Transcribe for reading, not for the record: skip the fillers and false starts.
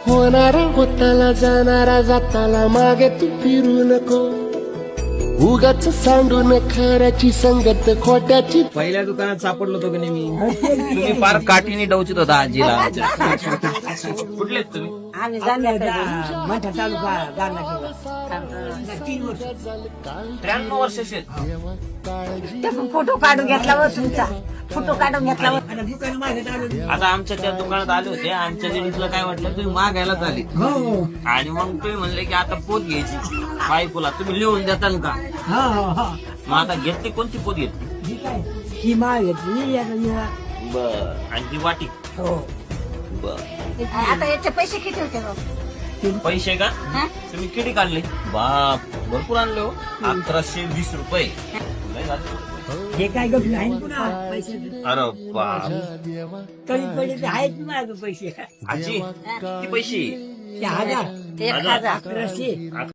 होणारा होताला जाणारा जाताला मागे तू फिरू नको उगाच सांडून खऱ्याची संगत खोट्याची. पहिल्या दुकानात सापडलो होतो की नाही मी. तुम्ही फार काठीने डवचित होता आजीला. कुठले आहेत तुम्ही? आम्ही जाणार मोठा तालुका जाणार 3 वर्ष 93 वर्षाचे. ते पण फोटो काढून घेतला व तुमचा फोटो काढून घेतला व दुकान मागे आलो. आता आमच्या त्या दुकानात आले होते. आमच्या लेडीजला काय वाटलं तुम्ही मागायलाच आले हो आणि मग तुम्ही म्हणले की आता पोत घ्यायची बायकोला. तुम्ही लिहून देताल का? हा हा हा मग आता घेतली कोणती पोत घेतली? ही काय ही माग घेतली आता निळा. बर. आणि ती वाटी. हो बर. आता याचे पैसे किती होते भाऊ? पैसे का तुम्ही किती काढले? बाप भरपूर आणले हो. 1120 रुपये. लय झाले. हे काय गप्प आहे पुन्हा पैसे अरे बाप. तरी पहिले आहेत माझं पैसे आजी किती पैसे? 1000 1,000 1100